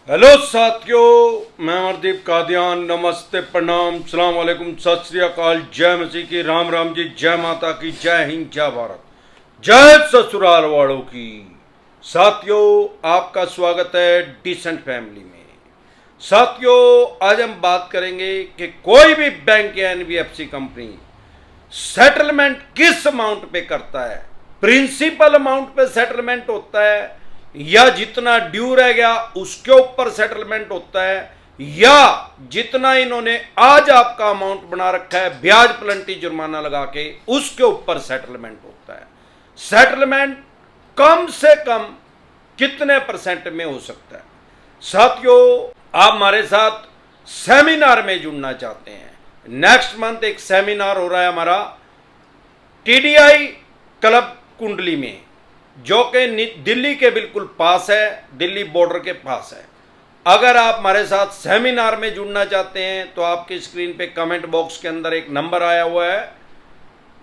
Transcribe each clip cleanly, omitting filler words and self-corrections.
Hello साथियों, मैं अमरदीप कादियान। नमस्ते, प्रणाम, सलाम वालेकुम, सत श्री अकाल, जय मसीह की, राम राम जी, जय माता की, जय हिंद, जय भारत, जय ससुराल वालों की। साथियों, आपका स्वागत है डिसेंट फैमिली में। साथियों, आज हम बात करेंगे कि कोई भी बैंक या एनबीएफसी कंपनी सेटलमेंट किस अमाउंट पे करता है। प्रिंसिपल अमाउंट पे सेटलमेंट होता है, या जितना ड्यू रह गया उसके ऊपर सेटलमेंट होता है, या जितना इन्होंने आज आपका अमाउंट बना रखा है ब्याज प्लंटी जुर्माना लगा के उसके ऊपर सेटलमेंट होता है। सेटलमेंट कम से कम कितने परसेंट में हो सकता है। साथियों, आप हमारे साथ सेमिनार में जुड़ना चाहते हैं, नेक्स्ट मंथ एक सेमिनार हो रहा है हमारा टीडीआई क्लब कुंडली में, जो कि दिल्ली के बिल्कुल पास है, दिल्ली बॉर्डर के पास है। अगर आप हमारे साथ सेमिनार में जुड़ना चाहते हैं तो आपकी स्क्रीन पे कमेंट बॉक्स के अंदर एक नंबर आया हुआ है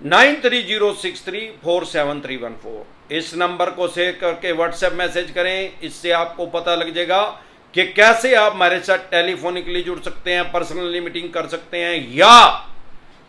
9306347314। इस नंबर को सेव करके व्हाट्सएप मैसेज करें। इससे आपको पता लग जाएगा कि कैसे आप हमारे साथ टेलीफोनिकली जुड़ सकते हैं, पर्सनली मीटिंग कर सकते हैं, या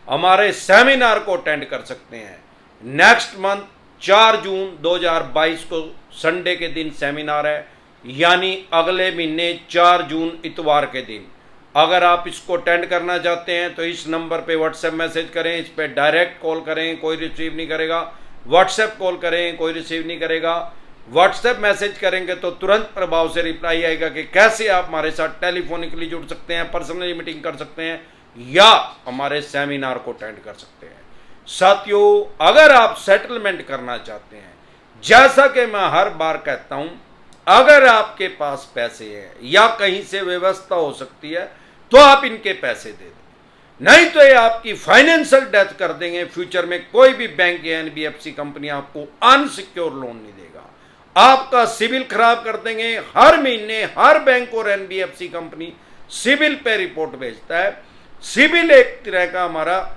हमारे सेमिनार को अटेंड कर सकते हैं। नेक्स्ट मंथ 4 जून 2022 को संडे के दिन सेमिनार है, यानी अगले महीने 4 जून इतवार के दिन। अगर आप इसको अटेंड करना चाहते हैं तो इस नंबर पे व्हाट्सएप मैसेज करें, इस पे डायरेक्ट कॉल करें, कोई रिसीव नहीं करेगा। व्हाट्सएप कॉल करें, कोई रिसीव नहीं करेगा। व्हाट्सएप मैसेज करेंगे तो तुरंत प्रभाव से रिप्लाई आएगा कि कैसे आप हमारे साथ टेलीफोनिकली जुड़ सकते हैं, पर्सनली मीटिंग कर सकते हैं, या हमारे सेमिनार को अटेंड कर सकते हैं। साथियों, अगर आप सेटलमेंट करना चाहते हैं, जैसा कि मैं हर बार कहता हूं, अगर आपके पास पैसे हैं या कहीं से व्यवस्था हो सकती है तो आप इनके पैसे दे दें, नहीं तो ये आपकी फाइनेंशियल डेथ कर देंगे। फ्यूचर में कोई भी बैंक या एनबीएफसी कंपनी आपको अनसिक्योर लोन नहीं देगा, आपका सिविल खराब कर देंगे। हर महीने हर बैंक और एनबीएफसी कंपनी सिविल पे रिपोर्ट भेजता है। सिविल एक तरह का हमारा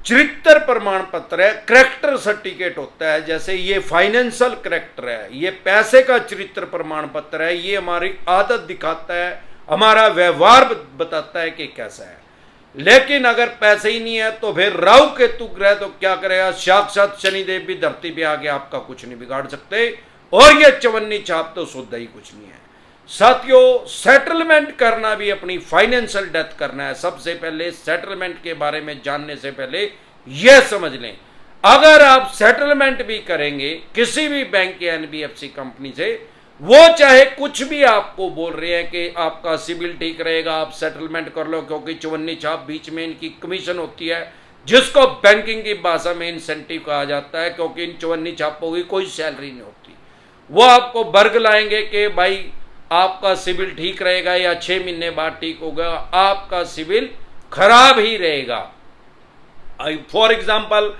चरित्र प्रमाण पत्र है, करेक्टर सर्टिफिकेट होता है। जैसे ये फाइनेंशियल करेक्टर है, ये पैसे का चरित्र प्रमाण पत्र है, ये हमारी आदत दिखाता है, हमारा व्यवहार बताता है कि कैसा है। लेकिन अगर पैसे ही नहीं है तो फिर राहु केतु ग्रह तो क्या करेगा, साक्षात शनिदेव भी धरती पे आके आपका कुछ नहीं बिगाड़ सकते, और ये चवन्नी छाप तो शुद्ध ही कुछ नहीं है। साथियों, सेटलमेंट करना भी अपनी फाइनेंशियल डेथ करना है। सबसे पहले सेटलमेंट के बारे में जानने से पहले यह समझ लें, अगर आप सेटलमेंट भी करेंगे किसी भी बैंक या एनबीएफसी कंपनी से, वो चाहे कुछ भी आपको बोल रहे हैं कि आपका सिविल ठीक रहेगा, आप सेटलमेंट कर लो, क्योंकि चवन्नी छाप बीच में इनकी कमीशन होती है, जिसको बैंकिंग की भाषा में इंसेंटिव कहा जाता है, क्योंकि इन चवन्नी छापों की कोई सैलरी नहीं होती। वो आपको वर्ग लाएंगे कि भाई आपका सिविल ठीक रहेगा या 6 महीने बाद ठीक होगा, आपका सिविल खराब ही रहेगा। फॉर एग्जाम्पल,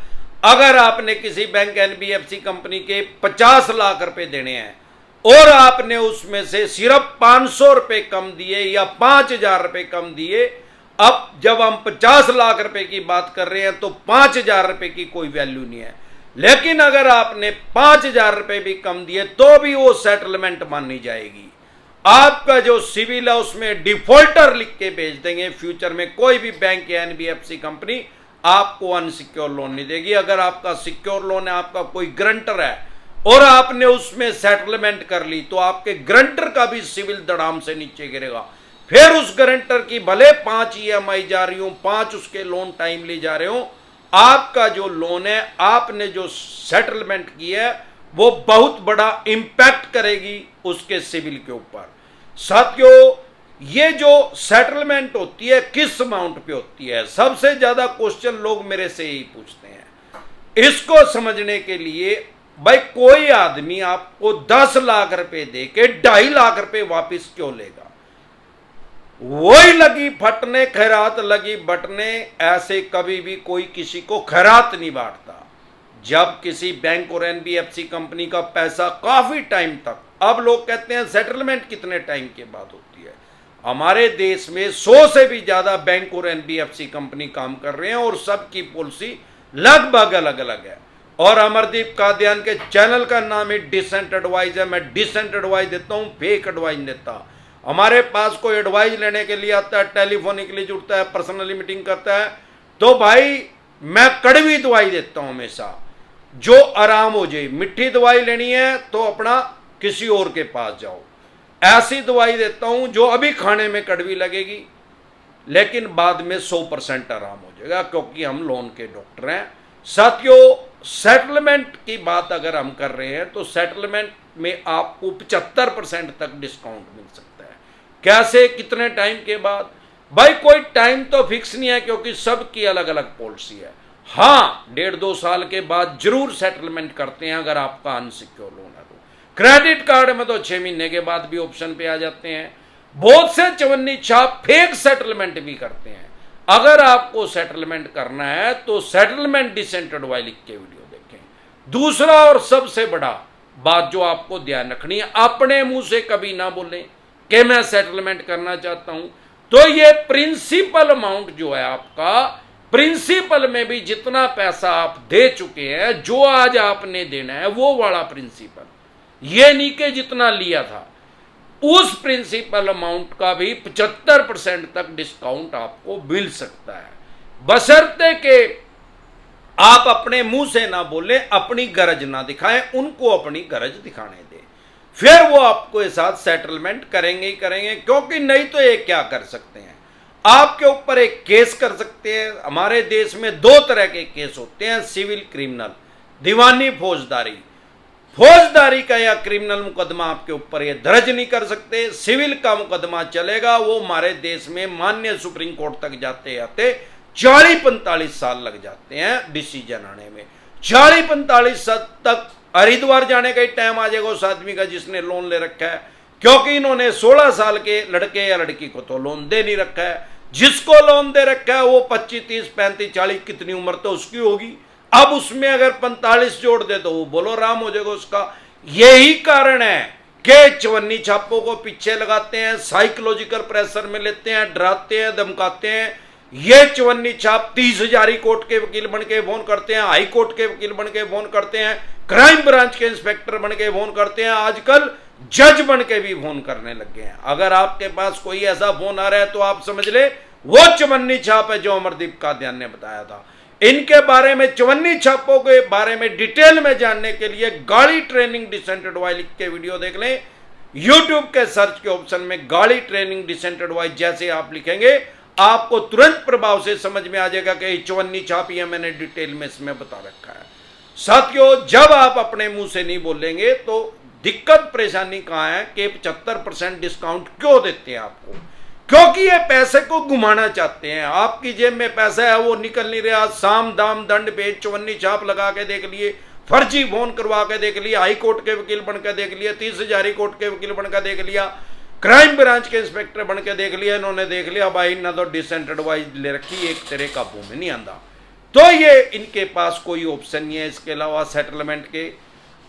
अगर आपने किसी बैंक एनबीएफसी कंपनी के 50 लाख रुपए देने हैं और आपने उसमें से सिर्फ 500 रुपए कम दिए या 5,000 रुपए कम दिए, अब जब हम 50 लाख रुपए की बात कर रहे हैं तो 5,000 रुपए की कोई वैल्यू नहीं है। लेकिन अगर आपने 5,000 रुपए भी कम दिए तो भी वो सेटलमेंट मानी जाएगी। आपका जो सिविल है उसमें डिफॉल्टर लिख के भेज देंगे। फ्यूचर में कोई भी बैंक या एनबीएफसी कंपनी आपको अनसिक्योर लोन नहीं देगी। अगर आपका सिक्योर लोन है, आपका कोई ग्रंटर है और आपने उसमें सेटलमेंट कर ली, तो आपके ग्रंटर का भी सिविल धड़ाम से नीचे गिरेगा। फिर उस ग्रंटर की भले 5 ईएमआई जा रही हो, 5 उसके लोन टाइमली जा रहे हो, आपका जो लोन है, आपने जो सेटलमेंट किया है, वो बहुत बड़ा इंपैक्ट करेगी उसके सिविल के ऊपर। साथियों, ये जो सेटलमेंट होती है किस अमाउंट पे होती है, सबसे ज्यादा क्वेश्चन लोग मेरे से ही पूछते हैं। इसको समझने के लिए, भाई कोई आदमी आपको 10 लाख रुपए दे के 2.5 लाख रुपए वापिस क्यों लेगा? वही लगी फटने खैरात लगी बटने, ऐसे कभी भी कोई किसी को खैरात नहीं बांटता। जब किसी बैंक और एनबीएफसी कंपनी का पैसा काफी टाइम तक, अब लोग कहते हैं सेटलमेंट कितने टाइम के बाद होती है, हमारे देश में 100 से भी ज्यादा बैंक और एनबीएफसी कंपनी काम कर रहे हैं और सबकी पॉलिसी लगभग अलग अलग है। और अमरदीप कादियान के चैनल का नाम है डिसेंट एडवाइस है। मैं डिसेंट एडवाइस देता हूं, फेक एडवाइस देता। हमारे पास कोई एडवाइस लेने के लिए आता है, टेलीफोनिकली जुड़ता है, पर्सनली मीटिंग करता है, तो भाई मैं कड़वी दवाई देता हूं हमेशा, जो आराम हो जाए। मीठी दवाई लेनी है तो अपना किसी और के पास जाओ। ऐसी दवाई देता हूं जो अभी खाने में कड़वी लगेगी लेकिन बाद में 100% आराम हो जाएगा, क्योंकि हम लोन के डॉक्टर हैं। साथियों, सेटलमेंट की बात अगर हम कर रहे हैं तो सेटलमेंट में आपको 75% तक डिस्काउंट मिल सकता है। कैसे, कितने टाइम के बाद? भाई कोई टाइम तो फिक्स नहीं है, क्योंकि सबकी अलग अलग पॉलिसी है। हाँ, 1.5-2 साल के बाद जरूर सेटलमेंट करते हैं अगर आपका अनसिक्योर लोन है तो। क्रेडिट कार्ड में तो 6 महीने के बाद भी ऑप्शन पे आ जाते हैं। बहुत से चवन्नी छाप फेक सेटलमेंट भी करते हैं। अगर आपको सेटलमेंट करना है तो सेटलमेंट डिसेंट एडवाइस लिख के वीडियो देखें। दूसरा और सबसे बड़ा बात जो आपको ध्यान रखनी है, अपने मुंह से कभी ना बोलें कि मैं सेटलमेंट करना चाहता हूं। तो ये प्रिंसिपल अमाउंट जो है आपका, प्रिंसिपल में भी जितना पैसा आप दे चुके हैं, जो आज आपने देना है वो वाला प्रिंसिपल, ये नहीं कि जितना लिया था, उस प्रिंसिपल अमाउंट का भी 75% तक डिस्काउंट आपको मिल सकता है, बशर्ते कि आप अपने मुंह से ना बोले, अपनी गरज ना दिखाएं, उनको अपनी गरज दिखाने दें, फिर वो आपको साथ सेटलमेंट करेंगे ही करेंगे। क्योंकि नहीं तो ये क्या कर सकते हैं, आपके ऊपर एक केस कर सकते हैं। हमारे देश में 2 तरह के केस होते हैं, सिविल क्रिमिनल, दीवानी फौजदारी। फौजदारी का या क्रिमिनल मुकदमा आपके ऊपर ये दर्ज नहीं कर सकते। सिविल का मुकदमा चलेगा, वो हमारे देश में माननीय सुप्रीम कोर्ट तक जाते जाते 40-45 साल लग जाते हैं डिसीजन आने में। 40-45 साल तक हरिद्वार जाने का ही टाइम आ जाएगा उस आदमी का जिसने लोन ले रखा है, क्योंकि इन्होंने 16 साल के लड़के या लड़की को तो लोन दे नहीं रखा है। जिसको लोन दे रखा है वो 25, 30, 35, 40 कितनी उम्र तो उसकी होगी। अब उसमें अगर 45 जोड़ दे तो वो बोलो राम हो जाएगा उसका। यही कारण है कि चवन्नी छापों को पीछे लगाते हैं, साइकोलॉजिकल प्रेशर में लेते हैं, डराते हैं, धमकाते हैं। ये चवन्नी छाप 30,000 कोर्ट के वकील बन के फोन करते हैं, हाई कोर्ट के वकील बन के फोन करते हैं, क्राइम ब्रांच के इंस्पेक्टर बन के फोन करते हैं, आजकल जज बन के भी फोन करने लग गए हैं। अगर आपके पास कोई ऐसा फोन आ रहा है तो आप समझ ले वो चवन्नी छाप है जो अमरदीप कादियान ने बताया था। इनके बारे में, चवन्नी छापों के बारे में डिटेल में जानने के लिए गाड़ी ट्रेनिंग डिसेंट एडवाइस लिख के वीडियो देख लें। यूट्यूब के सर्च के ऑप्शन में गाड़ी ट्रेनिंग डिसेंट एडवाइस जैसे आप लिखेंगे, आपको तुरंत प्रभाव से समझ में आ जाएगा कि चवन्नी छाप ये मैंने डिटेल में इसमें बता रखा है। साथियों, जब आप अपने मुंह से नहीं बोलेंगे तो दिक्कत परेशानी कहां है कि 75% डिस्काउंट क्यों देते हैं आपको? क्योंकि ये पैसे को घुमाना चाहते हैं। आपकी जेब में पैसा है वो निकल नहीं रहा, साम दाम दंड भेद चवन्नी छाप लगा के देख लिए, फर्जी फोन करवा के देख लिया, हाई कोर्ट के वकील बनकर देख लिया, 30,000 कोर्ट के वकील बनकर देख लिया, क्राइम ब्रांच के इंस्पेक्टर बन के देख लिया। इन्होंने देख लिया भाई ना तो डिसेंट एडवाइस ले रखी, एक तेरे काबू में नहीं आंदा। तो ये इनके पास कोई ऑप्शन नहीं है इसके अलावा सेटलमेंट के,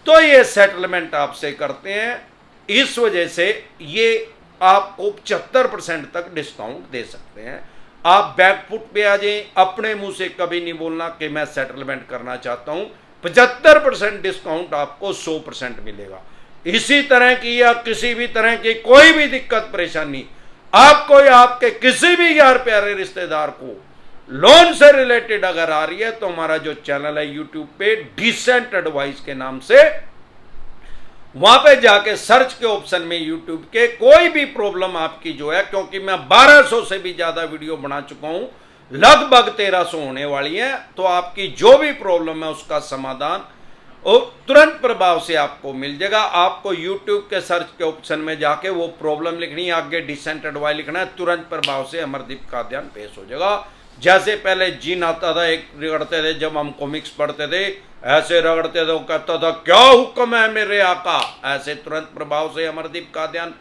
तो ये सेटलमेंट आपसे करते हैं। इस वजह से ये आपको 75% तक डिस्काउंट दे सकते हैं। आप बैकफुट पे आ जाएं, अपने मुंह से कभी नहीं बोलना कि मैं सेटलमेंट करना चाहता हूं। 75% डिस्काउंट आपको 100% मिलेगा। इसी तरह की या किसी भी तरह की कोई भी दिक्कत परेशानी आपको या आपके किसी भी यार प्यारे रिश्तेदार को लोन से रिलेटेड अगर आ रही है तो हमारा जो चैनल है यूट्यूब पे डिसेंट एडवाइस के नाम से, वहां पे जाके सर्च के ऑप्शन में यूट्यूब के कोई भी प्रॉब्लम आपकी जो है, क्योंकि मैं 1200 से भी ज्यादा वीडियो बना चुका हूं, लगभग 1300 होने वाली है, तो आपकी जो भी प्रॉब्लम है उसका समाधान और तुरंत प्रभाव से आपको मिल जाएगा। आपको यूट्यूब के सर्च के ऑप्शन में जाके वो प्रॉब्लम लिखनी है, आगे डिसेंट एडवाइस लिखना है, तुरंत प्रभाव से अमरदीप कादियान पेश हो जाएगा। जैसे पहले जीन आता था, एक रगड़ते थे, जब हम कॉमिक्स पढ़ते थे ऐसे रगड़ते थे, वो कहता था क्या हुक्म है मेरे आका, ऐसे तुरंत प्रभाव से अमरदीप कादियान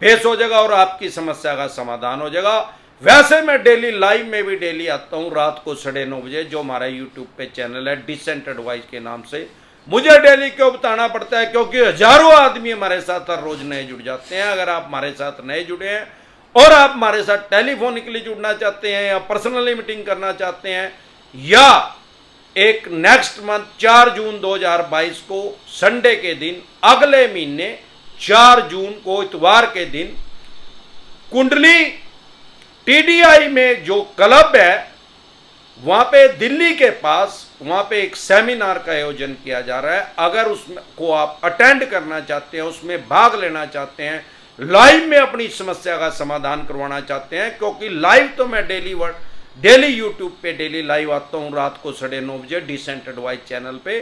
पेश हो जाएगा और आपकी समस्या का समाधान हो जाएगा। वैसे मैं डेली लाइव में भी डेली आता हूँ रात को 9:30 बजे, जो हमारा यूट्यूब पे चैनल है डिसेंट एडवाइस के नाम से। मुझे डेली क्यों बताना पड़ता है? क्योंकि हजारों आदमी हमारे साथ हर रोज नए जुड़ जाते हैं। अगर आप हमारे साथ नए जुड़े हैं और आप हमारे साथ टेलीफोनिकली जुड़ना चाहते हैं या पर्सनली मीटिंग करना चाहते हैं, या एक नेक्स्ट मंथ 4 जून 2022 को संडे के दिन, अगले महीने 4 जून को इतवार के दिन कुंडली टीडीआई में जो क्लब है वहां पे दिल्ली के पास, वहां पे एक सेमिनार का आयोजन किया जा रहा है। अगर उसको आप अटेंड करना चाहते हैं, उसमें भाग लेना चाहते हैं, लाइव में अपनी समस्या का समाधान करवाना चाहते हैं, क्योंकि लाइव तो मैं डेली यूट्यूब पे डेली लाइव आता हूं रात को 9:30 बजे डिसेंट एडवाइस चैनल पे,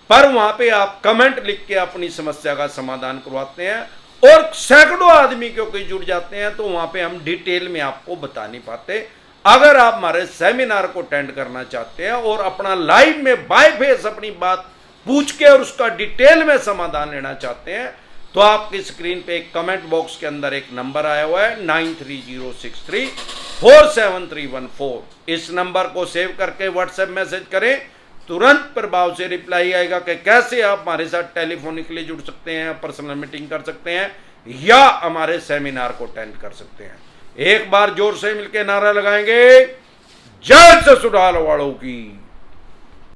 पर वहां पे आप कमेंट लिख के अपनी समस्या का समाधान करवाते हैं और सैकड़ों आदमी क्योंकि जुड़ जाते हैं, तो वहां पे हम डिटेल में आपको बता नहीं पाते। अगर आप हमारे सेमिनार को अटेंड करना चाहते हैं और अपना लाइव में बाय फेस अपनी बात पूछ के और उसका डिटेल में समाधान लेना चाहते हैं, तो आपकी स्क्रीन पे एक कमेंट बॉक्स के अंदर एक नंबर आया हुआ है 9306347314। इस नंबर को सेव करके व्हाट्सएप मैसेज करें, तुरंत प्रभाव से रिप्लाई आएगा कि कैसे आप हमारे साथ टेलीफोनिकली जुड़ सकते हैं, पर्सनल मीटिंग कर सकते हैं या हमारे सेमिनार को अटेंड कर सकते हैं। एक बार जोर से मिलकर नारा लगाएंगे, जय ससुराल वालों की।